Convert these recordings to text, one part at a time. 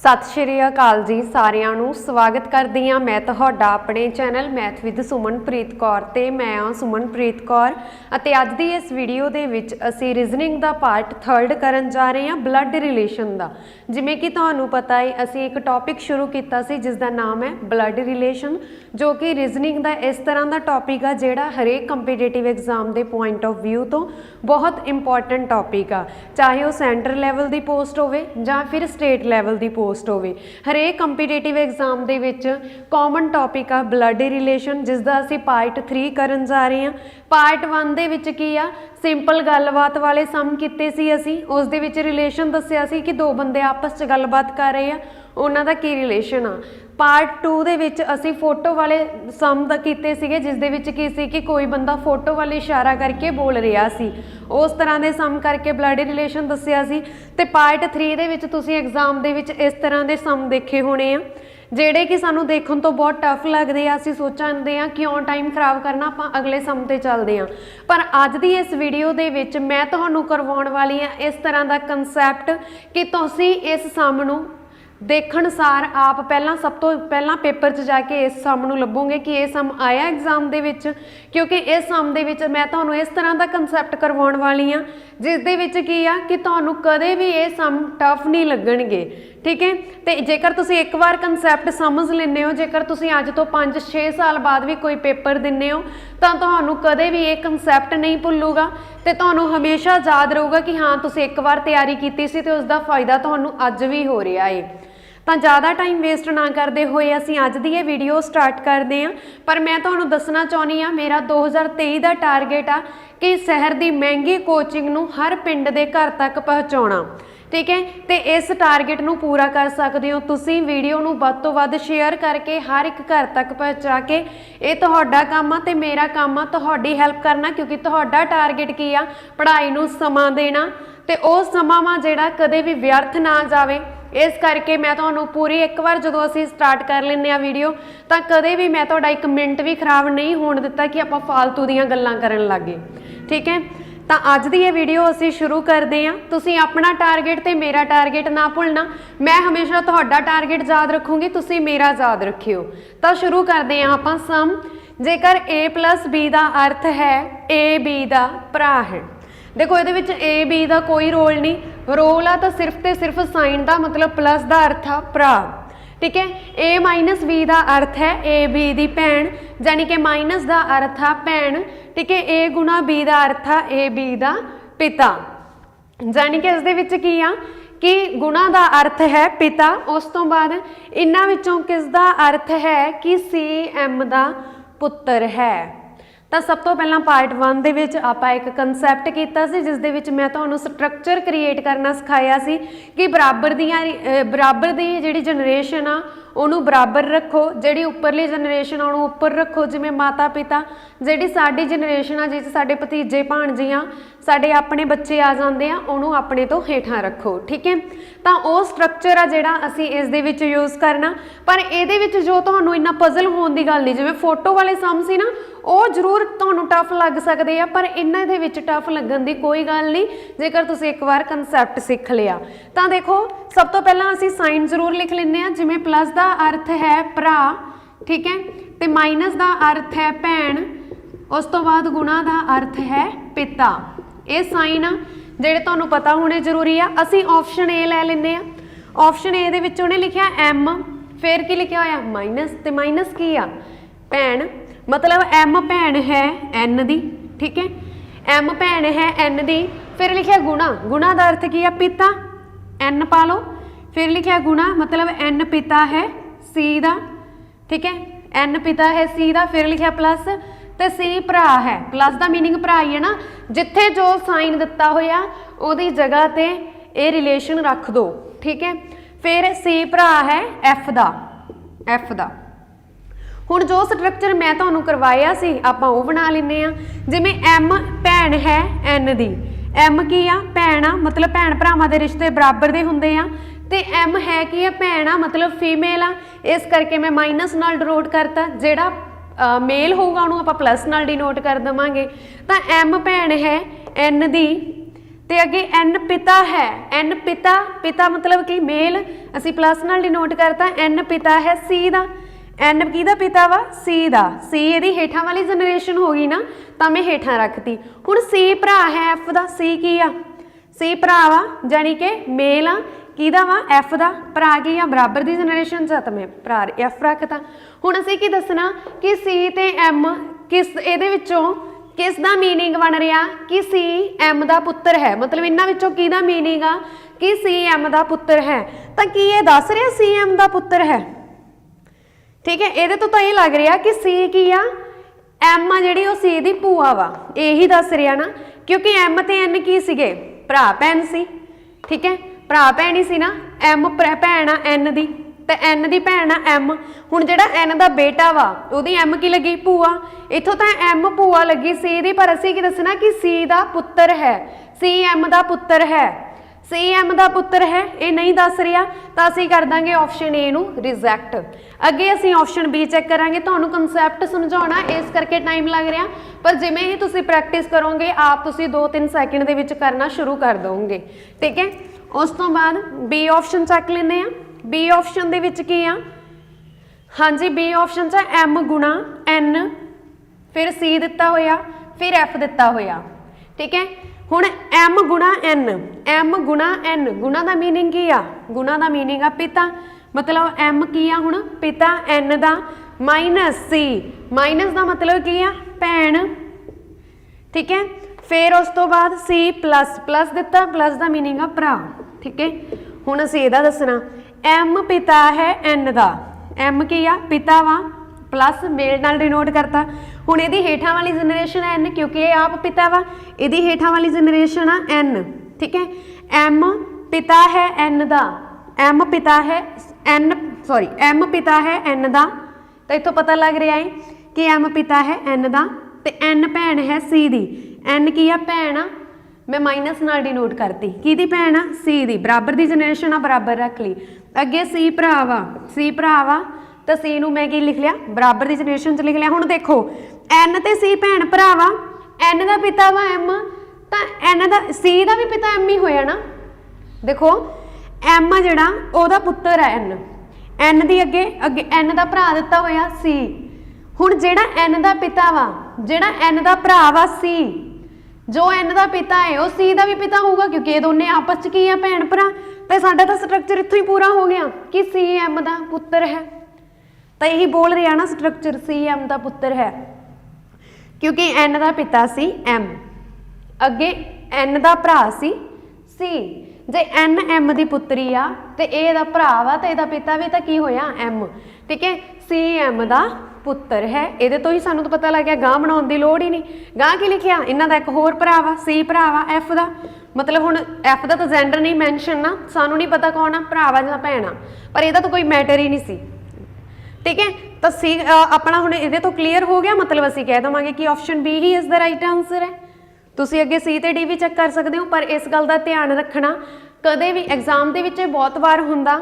सत श्री अकाल जी सारिਆਂ ਨੂੰ स्वागत करदी हाँ मैं तुहाडा अपने channel math with Sumanpreet Kaur ते मैं हाँ सुमनप्रीत कौर अते अज दी इस वीडियो दे विच असी रीजनिंग दा पार्ट 3 करन जा रहे हैं ब्लड रिलेशन दा। जिवें कि तुहानूं पता है असी एक टॉपिक शुरू किया सी जिसका नाम है ब्लड रिलेशन, जो कि रीजनिंग का इस तरह का टॉपिक है जिहड़ा हरेक कंपीटेटिव एग्जाम के पॉइंट ऑफ व्यू तो बहुत इंपॉर्टेंट टॉपिक आ, चाहे वह सेंटर लैवल की पोस्ट होवे जां फिर स्टेट लैवल की पोस्ट होवे। हरेक कंपीटेटिव एग्जाम दे विच कॉमन टॉपिक आ ब्लड रिलेशन, जिसका असी पार्ट 3 करन जा रहे हैं। पार्ट 1 दे विच की आ सिंपल गलबात वाले सम कीते सी असी, उस दे विच रिलेशन दस्सिया सी कि दो बंदे आपस च गलबात कर रहे हैं, उन्हां दा की रिलेशन आ। पार्ट 2 दे विच असी फोटो वाले सम दा कीते सीगे, जिस दे विच की सी कि कोई बंदा फोटो वाले इशारा करके बोल रहा सी, उस तरह के सम करके ब्लड रिलेशन दस्सिया सी। ते पार्ट 3 दे विच तुसीं एग्जाम दे विच इस तरह के सम देखे होने आ ਜਿਹੜੇ कि सानू देखने तो बहुत टफ लगते हैं। असीं सोचते हैं क्यों टाइम खराब करना, आपां अगले सम ते चलते हैं। पर अज दी इस वीडियो दे विच मैं तुहानूं करवाउण वाली हां इस तरह का कंसैप्ट कि तुसीं इस सम नूं देखण सार आप पहला सब तो पहला पेपर च जाके इस सम नूं लभोगे कि यह सम आया एग्जाम दे विच, क्योंकि इस सम दे विच मैं तुहानूं इस तरह का कंसैप्ट करवाउण वाली हां जिस दे विच की आ कि तुहानूं कदे भी ये सम टफ नहीं लगणगे। ठीक है, तो जेकर तुसीं एक बार कंसैप्ट समझ लेंदे हो, जेकर तुसीं अज तो 5-6 साल बाद भी कोई पेपर दिंदे हो तो तुहानूं कदे भी ये कंसैप्ट नहीं भुल्लूगा, तो तुहानूं हमेशा याद रहूगा कि हाँ तुसीं एक बार तैयारी कीती सी ते उसका फायदा तुहानूं अज भी हो रहा है। तो ज़्यादा टाइम वेस्ट ना करते हुए असीं अज दी ये वीडियो स्टार्ट करते हैं। पर मैं तुहानूं दसना चाहुंदी हाँ मेरा 2023 का टारगेट आ कि शहर की महंगी कोचिंग नूं हर पिंड के घर तक पहुँचाउणा। ठीक है, तो इस टारगेट नूं पूरा कर सकते हो तुसीं वीडियो नूं वध तो वध शेयर करके हर एक घर तक पहुँचा के। ये तुहाडा काम आ ते मेरा काम आ तुहाडी हेल्प करना, क्योंकि तुहाडा टारगेट की आ पढ़ाई नूं समा देना, तो वह समा वा जिहड़ा कदे भी व्यर्थ ना जावे। इस करके मैं तुहानूं पूरी एक बार जो असीं स्टार्ट कर लैंदे आ वीडियो तो कदे भी मैं तुहाडा एक मिनट भी खराब नहीं होण दित्ता कि आपां फालतू दीयां गल्लां करन लग गए। ठीक है, तो अज दी ये वीडियो असीं शुरू करते हैं। तुसीं अपना टारगेट ते मेरा टारगेट ना भुलना, मैं हमेशा तुहाडा टारगेट याद रखूँगी, तुसीं मेरा याद रखियो। तो शुरू करते हैं आपां सम। जेकर A + B का अर्थ है A B का भरा है, देखो ये ए बी का कोई रोल नहीं, रोल आ तो सिर्फ साइन का मतलब प्लस का अर्थ आ भरा। ठीक है, A - B का अर्थ है ए बी की भैन, यानी कि माइनस का अर्थ आ भैन। ठीक है, A × B का अर्थ आ ए बी का पिता, यानी कि इस की आ कि गुणा का अर्थ है पिता। उस तो बाद इन्हां विचों किसका अर्थ है कि CM का पुत्र है। तो सब तो पहला पार्ट 1 दे विच आपां एक कंसैप्ट कीता सी, जिस दे विच मैं तुहानूं स्ट्रक्चर क्रिएट करना सिखाया सी कि बराबर दी जिहड़ी जनरेशन आ उन्होंने बराबर रखो, जिहड़ी उपरली जनरेशन आ उन्होंने उपर रखो, जिवें माता पिता। जिहड़ी साडी जनरेशन आ जिस साडे भतीजे भाणजियां साडे अपने बच्चे आ जाते हैं उन्होंने अपने तो हेठां रखो। ठीक है, तो वह स्ट्रक्चर आ जिहड़ा असीं इस दे विच यूज़ करना। पर इहदे विच जो तुहानूं इन्ना पजल होण दी गल नहीं, जिवें फोटो वाले सम सी ना वो जरूर तुहानूं टफ लग सकदे आ, पर इन्हां दे विच टफ लगन दी कोई गल नहीं जेकर तुसीं एक बार कंसैप्ट सीख लिया। तो देखो सब तो पहला असीं साइन जरूर लिख लैंदे आ, जिवें प्लस का अर्थ है भरा। ठीक है, तो माइनस का अर्थ है भैन, उस तो बाद गुणा का अर्थ है पिता। ये साइन आ जिहड़े तुहानूं पता होने जरूरी आ। असीं ऑप्शन ए लै लैंदे आ। Option A they which उहने लिखिआ M, फिर की लिखिआ होया माइनस, ते माइनस की आ भैन, मतलब M भैन है N दी। ठीक है, M भैन है N दी, फिर लिखिआ गुणा, गुणा का अर्थ की आ पिता, N पा लो, फिर लिखिआ गुणा मतलब N पिता है C दा। ठीक है, N पिता है C दा, फिर लिखिआ प्लस ते C भरा है। प्लस का मीनिंग भरा ही है ना, जिथे जो साइन दिता होया उहदी जगह ते ये रिलेशन रख दो। ठीक है, फिर C भरा है F दा। हुण जो स्ट्रक्चर मैं तुहानूं करवाया सी आपां वो बना लैंदे आ। जिवें M भैन है N दी, M की आ भैन आ, मतलब भैन भरावां दे रिश्ते बराबर दे हुंदे आ, ते M है कि भैन आ मतलब फीमेल आ, इस करके मैं माइनस नाल डिनोट करता। जिहड़ा मेल होगा उन्होंने आप प्लस नाल डिनोट कर देवांगे। तो M भैन है N दी ਤੇ ਅੱਗੇ n ਪਿਤਾ ਹੈ, n ਪਿਤਾ, ਪਿਤਾ मतलब कि मेल, ਅਸੀਂ प्लस ਨਾਲ डिनोट करता, n पिता है c ਦਾ, n ਕਿਹਦਾ ਪਿਤਾ ਵਾ c ਦਾ, c ਇਹਦੀ ਹੇਠਾਂ ਵਾਲੀ ਜਨਰੇਸ਼ਨ ਹੋ ਗਈ ਨਾ, ਤਾਂ ਮੈਂ ਹੇਠਾਂ ਰੱਖਤੀ। ਹੁਣ c ਭਰਾ ਹੈ f ਦਾ, c ਕੀ ਆ, c ਭਰਾ ਵਾ ਜਾਨੀ ਕਿ ਮੇਲ ਆ, ਕਿਹਦਾ ਵਾ f ਦਾ, ਭਰਾ ਕੀ ਆ ਬਰਾਬਰ ਦੀ ਜਨਰੇਸ਼ਨ ਚ, ਤਾਂ ਮੈਂ ਭਰਾ f ਰੱਖਤਾ। ਹੁਣ ਅਸੀਂ ਕੀ ਦੱਸਣਾ ਕਿ c ਤੇ m ਕਿਸ ਇਹਦੇ ਵਿੱਚੋਂ किस दा मीनिंग बन रहा कि सी एम का पुत्र है, मतलब इन्हां विचों किहदा मीनिंग आ कि सी एम का पुत्र है, तो की ये दस रहा सी एम का पुत्र है, ठीक है। ये तो ये लग रहा कि सी की आ एम आ जिहड़ी वो सी दी भूआ वा, यही दस रहा ना, क्योंकि एम ते एन की सीगे भरा भैन सी, ठीक है, भरा भैन ही सी ना, एम भैन आ एन दी, तो एन की भैन आ एम। हुण जिहड़ा एन का बेटा वा उहदी एम की लगी भूआ, इत्थों तो एम भूआ लगी सी दी, पर असीं की दसना कि सी का पुत्र है, सी एम का पुत्र है, सी एम का पुत्र है, ये नहीं दस रहा, तो असीं कर देंगे ऑप्शन ए नूं रिजैक्ट। अगे असीं ऑप्शन बी चैक करांगे, तुहानूं कंसैप्ट समझाउणा इस करके टाइम लग रहा, पर जिवें ही तुसीं प्रैक्टिस करोगे आप तुसीं 2-3 सैकेंड दे विच करना शुरू कर दोगे, ठीक है। उस तो बाद बी ऑप्शन चैक लैंदे आ, बी ऑप्शन दे विच की आ, हाँ जी बी ऑप्शन च एम गुणा एन, फिर सी दिता होया, फिर एफ दिता होया, ठीक है। हुण एम गुणा एन, एम गुणा एन, गुणा का मीनिंग की आ, गुणा का मीनिंग आ पिता, मतलब एम की आ हुण पिता एन का, माइनस सी, माइनस का मतलब की आ भैन, ठीक है। फिर उस तो बाद सी प्लस, प्लस दिता, प्लस का मीनिंग आ भरा, ठीक है। हुण असीं इहदा दसना एम पिता है एन का, एम की आ पिता वा, प्लस मेल नाल डिनोट करता। हुण इहदी हेठां वाली जनरेशन एन, क्योंकि ये आप पिता वा, इहदी हेठां वाली जनरेशन आ एन, ठीक है। एम पिता है एन का, एम पिता है एन, सॉरी एम पिता है एन का, तो इत्थों पता लग रहा है कि एम पिता है एन का, तो एन भैन है सी दी, एन की आ भैन आ, मैं माइनस नाल डिनोट करती, किहदी भैन आ सी दी, बराबर दी जनरेशन आ बराबर रख ली। अगे सी भरावा, सी भरावा, तो सी नूं मैं की लिख लिया बराबर दी जनरेशन च लिख लिया। हुण देखो एन ते सी भैन भरावा, एन का पिता वा एम, तो एन का सी का भी पिता एम ही होया ना, देखो एम जिहड़ा ओहदा पुत्तर है एन, एन दी अगे अगे एन का भरा दिता होया सी। हुण जिहड़ा एन का पिता वा, जिहड़ा एन का भरा वा सी, जो एन का पिता है वह सी का भी पिता होगा, क्योंकि ये दोनों आपस च की है भैन भरा, तो साडा तो स्ट्रक्चर इत्थों ही पूरा हो गया कि सी एम का पुत्र है, तो यही बोल रहा ना स्ट्रक्चर सी एम का पुत्र है, क्योंकि एन का पिता सी एम, अगे एन का भरा सी सी, जे एन एम की पुत्री आ तो यदा भरा वा, तो यदा पिता भी तो की होया एम, ठीक है। सी एम का पुत्र है, ये तो ही सानू तो पता लग गया, गांह बनाने की लोड़ ही नहीं। गांह की लिखिया इन्हों का एक होर भरा वा, सी भरा वा एफ का, मतलब हुण एफ का तो जेंडर नहीं मैंशन ना, सानू नहीं पता कौन आ भरा वा जां भैन आ, पर यदा तो कोई मैटर ही नहीं सी, ठीक है। तो सी अपना हुण इहदे तो क्लीयर हो गया, मतलब असीं कह देवांगे कि ऑप्शन बी ही इज द राइट आंसर है। तुसीं अगे सी ते डी भी चैक कर सकते हो, पर इस गल का ध्यान रखना कदे भी एग्जाम दे विच बहुत बार हुंदा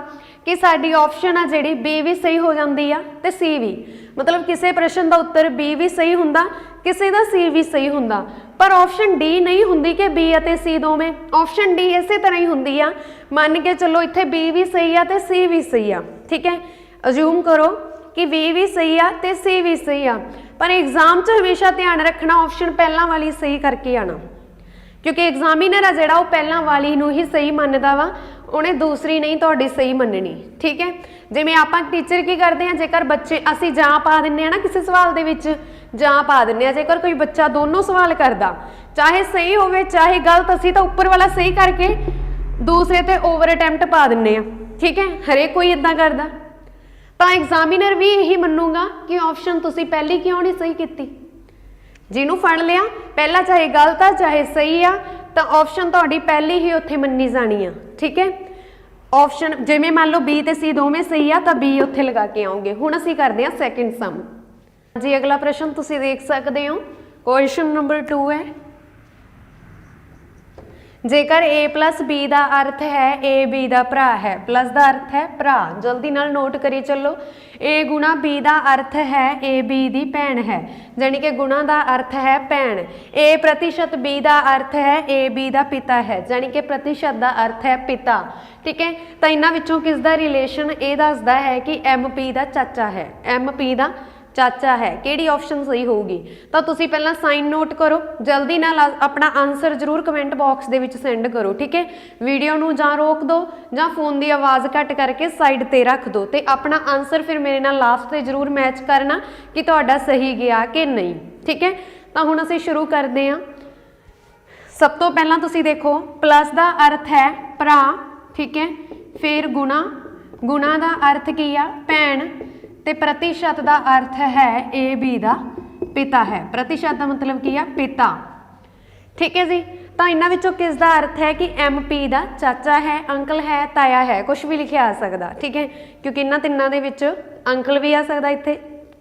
कि साडी ऑप्शन आ जिहड़ी बी भी सही हो जाती है तो सी भी, मतलब किसी प्रश्न का उत्तर बी भी सही हुंदा, किसी का सी भी सही हुंदा, पर ऑप्शन डी नहीं हुंदी कि बी अते सी दोवें, ऑप्शन डी इस तरह ही हुंदी आ, मान के चलो इत्थे बी भी सही आ ते सी भी सही आ, ठीक है। अज्यूम करो कि बी भी सही आ ते सी भी सही आ, पर एग्जाम च हमेशा ध्यान रखना ऑप्शन पहला वाली सही करके आना, क्योंकि एग्जामिनर आ जिहड़ा वो पहला वाली नूं ही सही मनदा वा, उन्हें दूसरी नहीं तुहाडी सही मननी, ठीक है। जिवें आपां टीचर की करते हैं, जेकर बच्चे असीं जां पा दिंदे ना किसी सवाल दे विच, जां पा दिंदे आ, जेकर कोई बच्चा दोनों सवाल करदा चाहे सही होवे चाहे गलत, असीं तां उपर वाला सही करके दूसरे ते ओवर अटैम्प्ट पा दिंदे आ, ठीक है। हरेक कोई इदां करदा, तो एग्जामिनर भी यही मनूगा कि ऑप्शन तुसीं पहली क्यों नहीं सही कीती, जिन्हों फड़ लिया पहला चाहे गलत आ चाहे सही आ, तो ऑप्शन तुहाडी पहली ही उत्थे मन्नी जानी आ, ठीक है। ऑप्शन जिवें मान लो बी ते सी दोवें सही आ, तो बी उत्थे लगा के आओगे। हुण असीं करदे हां सैकेंड सम जी। अगला प्रश्न तुसीं देख सकते हो, क्वेश्चन नंबर 2 है जेकर ए प्लस बी का अर्थ है ए बी का भरा है, प्लस का अर्थ है भरा, जल्दी नाल नोट करी चलो। ए गुणा बी का अर्थ है ए बी की भैन है, जानी कि गुणा का अर्थ है भैन। ए प्रतिशत बी का अर्थ है ए बी का पिता है, जानी कि प्रतिशत का अर्थ है पिता। ठीक है, तो इन्हां विचों किसका रिलेशन ये दसदा है कि एम पी का चाचा है, एम पी का चाचा है। किहड़ी ऑप्शन सही होगी? तो तुसी पहला साइन नोट करो, जल्दी नाल अपना आंसर जरूर कमेंट बॉक्स दे विच सेंड करो। ठीक है, वीडियो नूं जां रोक दो जां फोन की आवाज़ घट करके साइड ते रख दो, तो अपना आंसर फिर मेरे नाल लास्ट ते जरूर मैच करना कि तुहाडा सही गया कि नहीं। ठीक है, तो हुण असीं शुरू करते हैं। सब तो पहला तुसी देखो, प्लस का अर्थ है भरा, ठीक है, फिर गुणा, गुणा का अर्थ की आ भैन, ते प्रतिशत का अर्थ है ए बी का पिता है, प्रतिशत का मतलब की है पिता। ठीक है जी, तो इन्हां विचों किसका अर्थ है कि एम पी का चाचा है, अंकल है, ताया है, कुछ भी लिखिया आ सकता। ठीक है, क्योंकि इन्हां तिन्नां दे विच अंकल भी आ सकता, इत्थे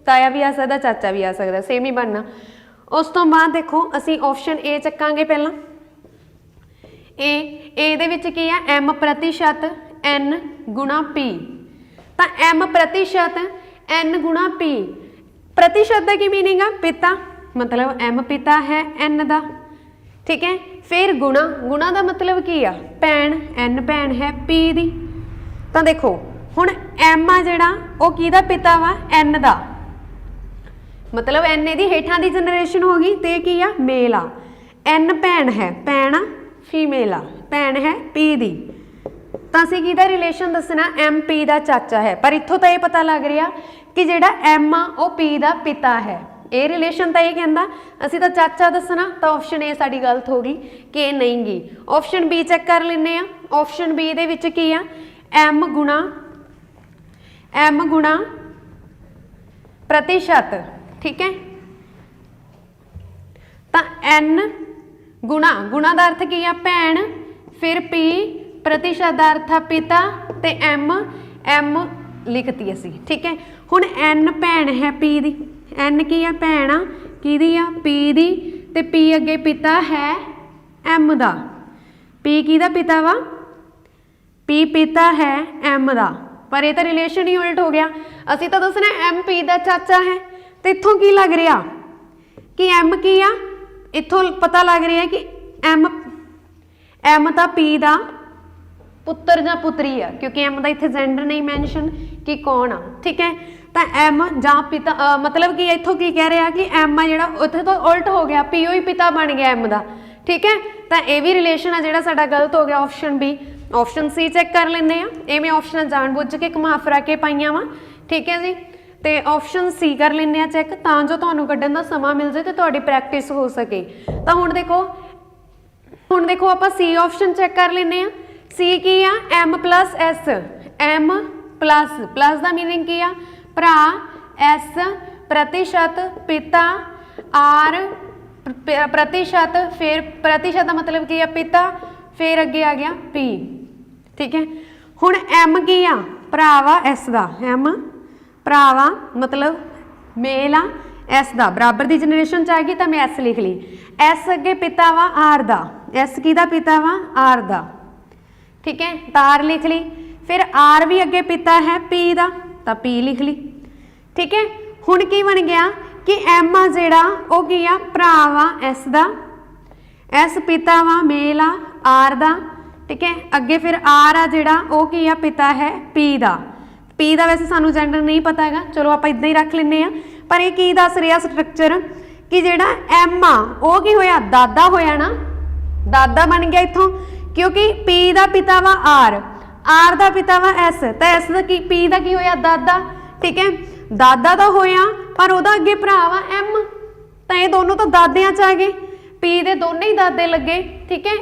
ताया भी आ सकता, चाचा भी आ सकता, सेम ही बनना। उस तो बाद देखो असीं ऑप्शन ए चकांगे पहला। ए दे विच की है एम प्रतिशत एन गुणा पी, तो एम प्रतिशत एन गुणा पी, प्रतिशत का की मीनिंग है पिता, मतलब एम पिता है एन का। ठीक है, फिर गुणा, गुणा का मतलब की आ भैन, एन भैन है पी दी। तो देखो हुण एम आ जिहड़ा वो किहदा पिता वा एन का, मतलब एन दी हेठां दी जनरेशन हो गई, तो की आ मेल आ। एन भैन है, भैन आ फीमेल आ, भैन है पी दी, तो असीं किहदा रिलेशन दसना एम पी का चाचा है। पर इत्थों तो ये पता लग रहा कि जिहड़ा एम आ वो पी का पिता है, ये रिलेशन तो ये कहता, असीं तो चाचा दसना, तो ऑप्शन ए साडी गलत हो गई कि नहीं गी। ऑप्शन बी चेक कर लेने आ। ऑप्शन बी दे विच की आ एम गुणा प्रतिशत। ठीक है, तो एन गुणा, गुणा का अर्थ की आ भैन, फिर पी प्रतिशत का अर्थ है पिता, ते एम लिखती असी। ठीक है, हुण एन भैन है पी दी, एन की है भैन आ किहदी आ पी दी, ते पी अगे पिता है एम दा। पी किहदा पिता वा? पी पिता है एम दा, पर यह तो रिलेशन ही उल्ट हो गया। असी तो दसना एम पी का चाचा है, तो इत्थों की लग रहा कि एम की आ, इत्थों पता लग रहा है कि एम तो पी का पुत्र या पुत्री है, क्योंकि एम का इत्थे जेंडर नहीं मैंशन कि कौन आ। ठीक है, तो एम जां पिता, मतलब कि इत्थों की कह रहा कि एम आ जिहड़ा उत्थे तो उल्ट हो गया, पी ही पिता बन गया एम का। ठीक है, तो यह भी रिलेशन है जिहड़ा साडा गलत हो गया, option B. Option C check कर लेंदे आ, ये मैं ऑप्शन जानबुझ के घुमा फिरा के पाईआं वा। ठीक है जी, तो ऑप्शन सी कर लेंदे आ चैक, तां जो तुहानूं कड्ढण दा समा मिल जाए तो तुहाडी प्रैक्टिस हो सके। तो हुण देखो आपां सी ऑप्शन चेक कर लेंदे आ। सी की आ M plus S, M plus, plus का मीनिंग की आ भरा, एस प्रतिशत पिता, आर प्रतिशत, फिर प्रतिशत का मतलब की आ पिता, फिर अगे आ गया पी। ठीक है, हुण एम की आ भरावा एस का, एम भरावा मतलब मेल आ, एस का बराबर की जनरेशन च आ गई, तो मैं एस लिख ली। एस अगे पिता वा आर का, एस किहदा पिता वा आर का। ठीक है, तार लिख ली, फिर आर भी अगे पिता है पी का, तो पी लिख ली। ठीक है, हुण की बन गया कि एम आ जिहड़ा वो की आ भरा वा एस का, एस पिता वा मेल आ आर का। ठीक है, अगे फिर आर आ जिहड़ा वो की आ पिता है पी का। पी का वैसे सानू जेंडर नहीं पता है, चलो आप इदां ही रख लेंगे। पर यह की दस रहा स्ट्रक्चर कि जिहड़ा एम आ वो की होया दादा होया ना, दादा बन गया इत्थों, क्योंकि पी का पिता वा आर, आर का पिता वा एस, तो एस का की पी का की होया दादा। ठीक है, दादा तो होया पर वह अगे भरा वा एम, तो ये दोनों तो दादियां च आ गए, पी दे दोनों ही दादे लगे। ठीक है,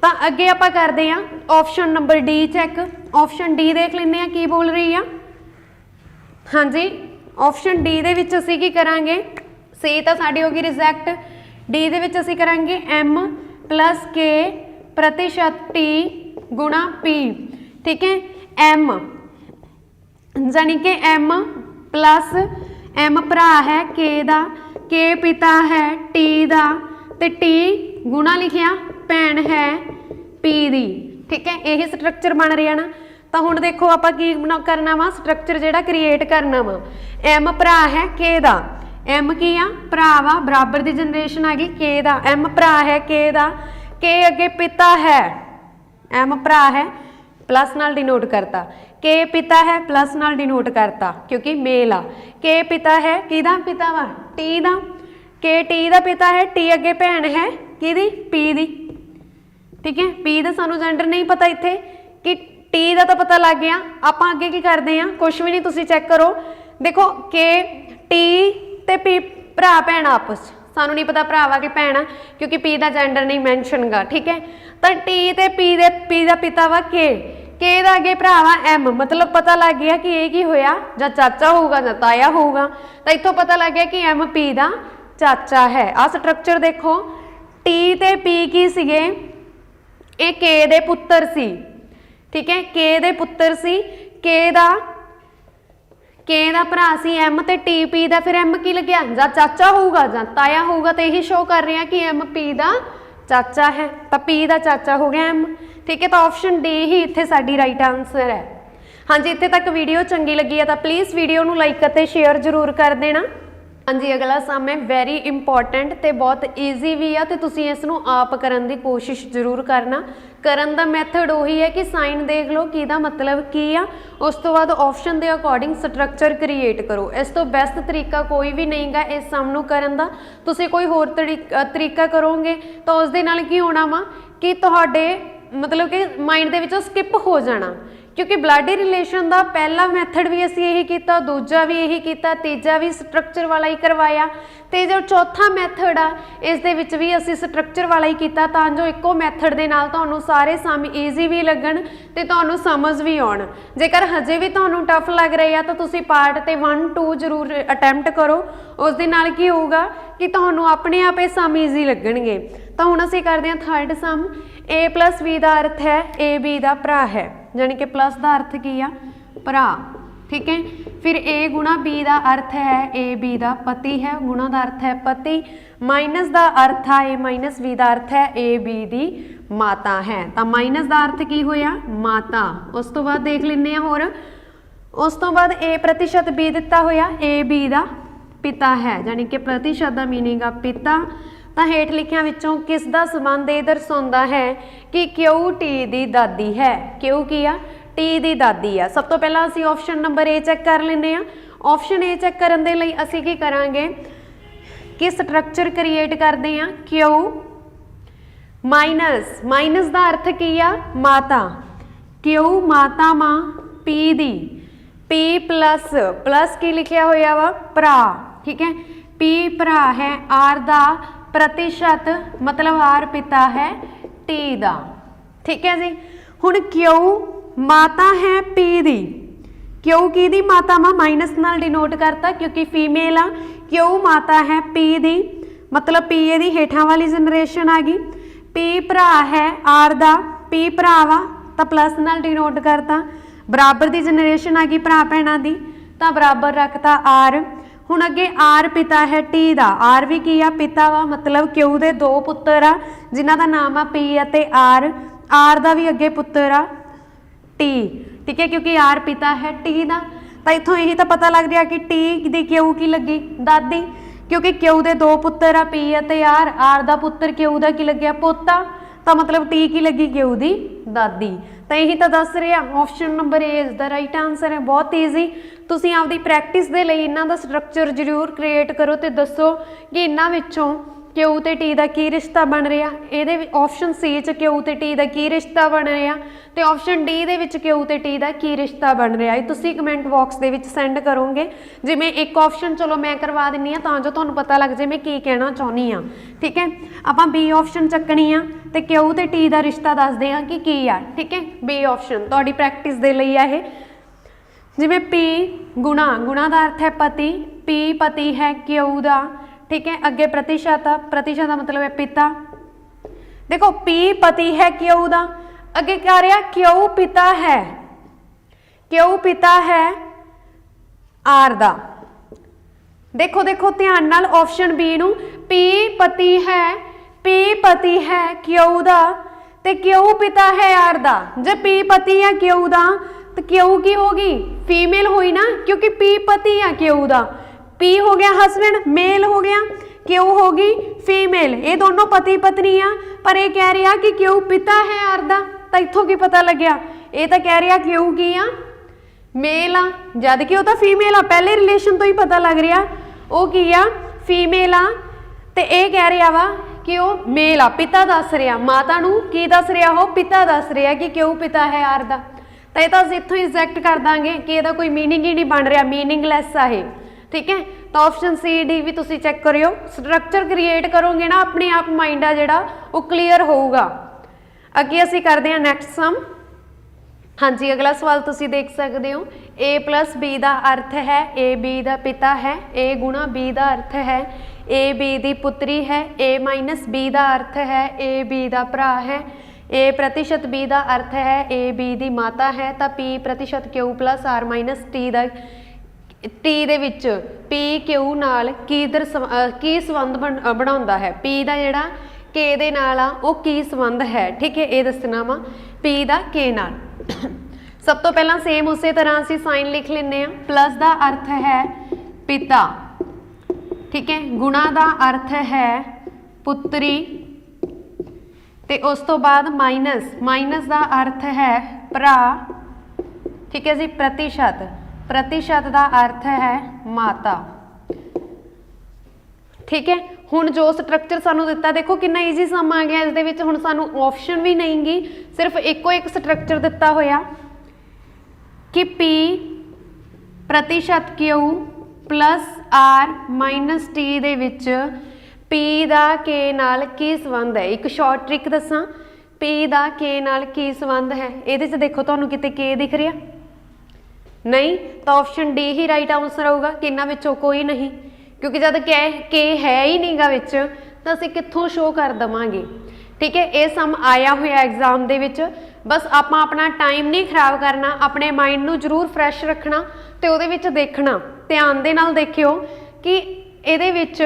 तो अगे आप करते हैं option number D check. Option D देख लेंगे हैं की बोल रही है। हाँ जी, ऑप्शन डी दे विच असीं की करांगे, सी तो साडी होगी रिजैक्ट, डी दे विच असीं करांगे एम प्लस के प्रतिशत टी गुणा पी। ठीक है, एम जानी कि एम प्लस एम भरा है के दा, के पिता है टी दा, ते टी गुणा लिखिया भैन है P दी, ठीक है, यही स्ट्रक्चर बन रहा ना। तो हुण देखो आपां की करना वा, स्ट्रक्चर जिहड़ा क्रिएट करना वा। M भरा है K दा, M की आ भरा वा, बराबर दी जनरेशन आ गई K दा, M भरा है K दा, K अगे पिता है, M भरा है प्लस नाल डिनोट करता, K पिता है प्लस नाल डिनोट करता क्योंकि मेल आ। K पिता है किहदा पिता वा T दा, K T दा पिता है, T अगे भैन है किहदी P दी, ठीक है। P दा सानू जेंडर नहीं पता इत्थे कि T दा तो पता लग गया। आपां अगे की करदे आ, कुछ भी नहीं, तुसीं चैक करो। देखो K T ते P भरा भैन आपस, सानू नहीं पता भरा वा कि भैन आ क्योंकि P दा जेंडर नहीं मैंशन गा, ठीक है। तो T ते P दा पिता वा K दा अगे भरा वा M, मतलब पता लग गया कि ये की होया, जां चाचा होगा जां ताया होगा। तो इत्थों पता लग गया कि M P दा चाचा है। आ स्ट्रक्चर देखो, T ते P की सीगे, ये K दे पुत्तर सी, ठीक है, K दे पुत्तर सी, K दा भरा सी M ते T P दा फिर M की लग्या, जां चाचा होगा जां ताया होगा। तो यही शो कर रहे हैं कि M P दा चाचा है, तो P दा चाचा हो गया M, ठीक है। तो ऑप्शन डी ही इत्थे साडी राइट आंसर है। हाँ जी, इत्थे तक वीडियो चंगी लगी है तो प्लीज़ वीडियो नूं लाइक अते शेयर जरूर कर देना। हाँ जी, अगला सम है वेरी इंपॉर्टेंट तो बहुत ईजी भी है, तो तुसीं इस नूं आप करन दी कोशिश जरूर करना। करन दा मैथड उही है कि साइन देख लो किहदा मतलब की आ, उस तो बाद ऑप्शन के अकॉर्डिंग स्ट्रक्चर क्रिएट करो। इस तो बेस्ट तरीका कोई भी नहीं गा इस सम नूं करन दा। तुसीं कोई होर तरीका करोगे तो उस दे नाल की होना वा कि तुहाडे मतलब कि माइंड दे विचों स्किप हो जाना, क्योंकि ब्लड रिलेशन का पहला मैथड भी असीं यही किया, दूजा भी यही किया, तीजा भी स्ट्रक्चर वाला ही करवाया, तो जो चौथा मैथड आ इस दे विच भी असीं स्ट्रक्चर वाला ही किया, तां जो इक्को मैथड दे नाल तुहानूं सारे सम ईजी भी लगन ते तुहानूं समझ भी आउण। जेकर हजे भी तुहानूं टफ लग रही है तो तुसीं पार्ट ते 1 2 जरूर अटैम्प्ट करो, उस दे नाल की होऊगा कि तुहानूं अपने आप ये सम ईजी लगणगे। तो हुण असीं करदे हां third some. A plus B का अर्थ है A B का भरा है, यानी कि प्लस का अर्थ की आ भरा, ठीक है। फिर A गुणा B का अर्थ है A B का पति है, गुणा का अर्थ है पति, माइनस का अर्थ आ A माइनस B का अर्थ है A B की माता है। तो माइनस का अर्थ की होया माता। उस तो बाद देख लें होर, उस तो बाद A प्रतिशत B दिता होया A B का पिता है, यानी कि प्रतिशत का मीनिंग आ पिता। तो हेठ लिखियां विचों किस दा संबंध ये दर्शाउंदा है कि क्यू टी दी दादी है। क्यू की आ टी दी दादी आ। सब तो पहला असीं ऑप्शन नंबर ए चैक कर लेने आ। ऑप्शन ए चैक करन दे लई असीं की करांगे कि स्ट्रक्चर क्रिएट करदे आ क्यू माइनस, माइनस का अर्थ की आ माता, क्यू माता मां पी दी, पी प्लस प्लस की लिखिया होया वा भरा, ठीक है। पी भरा है, आर दा प्रतिशत मतलब आर पिता है टी दा, ठीक है जी। हुण क्यू माता है पी दी, क्यू की दी माता मां माइनस नाल डिनोट करता क्योंकि फीमेल आ। क्यू माता है पी दी मतलब पी ए दी हेठां वाली जनरेशन आ गई। पी भरा है आर दा, पी भरावा तो प्लस नाल डिनोट करता, बराबर दी जनरेशन आ गई भरा भैणां दी तो बराबर रखता आर। हुण अगे आर पिता है टी दा, आर भी की आ पिता वा मतलब क्यू दे दो पुत्तर आ जिन्हां दा नाम आ पी अते आर, आर दा भी अगे पुत्तर आ टी, ठीक है, क्योंकि आर पिता है टी दा। तो इत्थों यही तो पता लग गया कि टी दी क्यू की लगी दादी, क्योंकि क्यू दे दो पुत्तर आ पी अते आर दा पुत्तर क्यू दा की लग्या पोता, तो मतलब टी की लगी क्यू दी दादी। तो यही तो दस रहे option number A is the right answer है। बहुत ईजी, तुसीं आपदी प्रैक्टिस दे लई इन्हां दा स्ट्रक्चर जरूर क्रिएट करो तो दसो कि इन्हां विचों क्यू ते टी का की रिश्ता बन रहा। ये ऑप्शन सी च क्यू ते टी का की रिश्ता बन रहा तो ऑप्शन डी दे विच क्यू ते टी का की रिश्ता बन रहा है, तुसीं कमेंट बॉक्स दे विच सेंड करोगे। जिवें एक ऑप्शन चलो मैं करवा दिंनी तां जो तुहानूं पता लग जाए मैं की कहना चाहुंदी हाँ, ठीक है। आपां बी ऑप्शन चक्कनी आ ते क्यू ते टी का रिश्ता दसदे हां कि की आ, ठीक है। बी ऑप्शन तुहाडी प्रैक्टिस दे लई आ। जिवें पी गुणा, गुणा का अर्थ है पति, पी पति है क्यू दा, ठीक है। अगे प्रतिशत, प्रतिशत का मतलब है पिता। देखो पी पति है क्यू दा, अगे क्या रहा क्यू पिता है, क्यू पिता है आर दा। देखो देखो ध्यान नाल ऑप्शन बी नू, पी पति है P पति है Q दा ते Q पिता है R दा। जब P पति है Q दा तो Q की होगी फीमेल हुई ना, क्योंकि P पति है Q दा। P हो गया हस्बैंड, मेल हो गया, Q होगी फीमेल। ये दोनों पति पत्नी आ, पर ये कह रहा कि Q पिता है R दा। तो इत्थों की पता लग्या, ये तो कह रहा Q की आ मेल आ, जद कि वो तो फीमेल आ। पहले रिलेशन तो ही पता लग रहा वो की आ फीमेल आ, ते ये कह रहा वा कि वो मेल आ। पिता दस रहा, माता नू की दस रहा, हो पिता दस रहा कि क्यों पिता है आर दा। तो ये तो इत्थों ही रिजेक्ट कर देंगे कि यदा कोई मीनिंग ही नहीं बन रहा, मीनिंगलैस आ ये। ठीक है, तो ऑप्शन सी डी भी तुसी चैक करियो। स्ट्रक्चर क्रिएट करोगे ना, अपने आप माइंड आ जिहड़ा वो क्लीयर होगा। अगे असीं करदे हां नैक्सट सम। हाँ जी, अगला सवाल तुसी देख सकते हो। A प्लस बी का अर्थ है A B का पिता है, A गुणा B का अर्थ है A B की पुत्री है, A माइनस B का अर्थ है A B का भरा है, A प्रतिशत B का अर्थ है A B की माता है। तो P प्रतिशत Q plus R minus T का T दे विच P Q नाल की संबंध बनाउंदा है। P का जिहड़ा K दे नाल आ वो की संबंध है। ठीक है, ये दसना वा P का K नाल। सब तो पहला सेम उस तरह असी साइन लिख लें। प्लस का अर्थ है पिता, ठीक है, गुणा का अर्थ है पुत्री, ते उस तो बाद माइनस, माइनस का अर्थ है भरा, ठीक है जी। प्रतिशत, प्रतिशत का अर्थ है माता। ठीक है, हुण जो स्ट्रक्चर सानू दिता देखो कितना ईजी सम आ गया। इस दे विच हुण सानू ऑप्शन भी नहीं गी, सिर्फ एको एक स्ट्रक्चर दिता होया कि P प्रतिशत Q plus R minus T दे विच P दा K नाल की संबंध है। एक शॉर्ट ट्रिक दसां, P दा K नाल की संबंध है। इहदे च देखो तुहानू किते K दिख रहा नहीं, तो ऑप्शन डी ही राइट आंसर होगा कि इन्हां विचों कोई नहीं, क्योंकि जब के है ही नहीं गा विच तो असीं कित्थों शो कर देवांगे। ठीक है, ये सम आया हुआ एग्जाम दे विच। बस आपां अपना टाइम नहीं खराब करना, अपने माइंड नूं जरूर फ्रैश रखना ते उहदे विच देखना, ध्यान दे नाल देखियो कि इहदे विच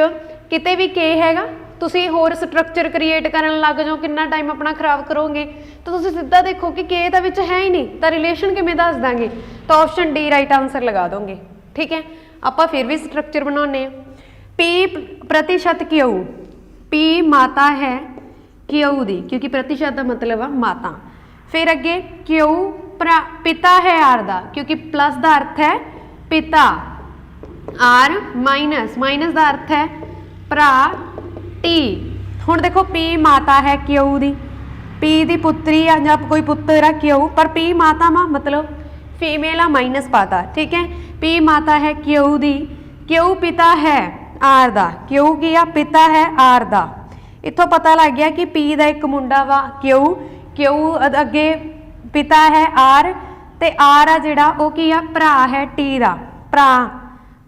किते भी के हैगा, तुसीं होर स्ट्रक्चर क्रिएट करन लग जाओ, कितना टाइम अपना खराब करोगे। तो तुसीं सीधा देखो कि के तां विच है ही नहीं, तो रिलेशन किवें दस दांगे, तो ऑप्शन डी राइट आंसर लगा दोगे। ठीक है, आपां फिर भी स्ट्रक्चर बनाउने आ। P प्रतिशत Q, P माता है Q दी, क्योंकि प्रतिशत का मतलब है माता। फिर अगे Q पिता है R दा, क्योंकि प्लस का अर्थ है पिता, R माइनस, माइनस का अर्थ है भरा T। हुण देखो P माता है Q दी, P दी पुत्री आ जां कोई पुत्र है Q, पर P माता वा मतलब फीमेल आ, माइनस पाता। ठीक है, P माता है Q दी, Q पिता है R दा, Q की आ पिता है R दा। इत्थों पता लग गया कि P दा एक मुंडा वा Q अगे पिता है R, ते R आ जिहड़ा वो की आ भरा है T दा,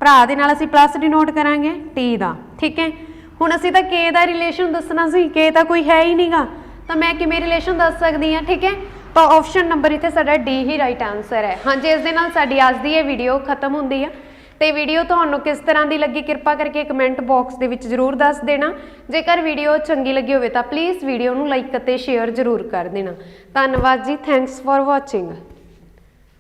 भरा दे नाल असीं प्लस डिनोट करांगे T दा। ठीक है, हुण असीं तां K दा रिलेशन दसना सी, K तां कोई है ही नहीं गा, तो मैं किवें रिलेशन दस सकदी हां। ठीक है, तो ऑप्शन नंबर इत्थे साडा डी ही राइट आंसर है। हाँ जी, इस दे नाल साडी अज दी ये वीडियो खत्म हुंदी है। तो वीडियो तुहानू किस तरह की लगी कृपा करके कमेंट बॉक्स के विच जरूर दस देना। जेकर वीडियो चंगी लगी हो तो प्लीज़ वीडियो नू लाइक और शेयर जरूर कर देना। धन्यवाद जी, थैंक्स फॉर वॉचिंग।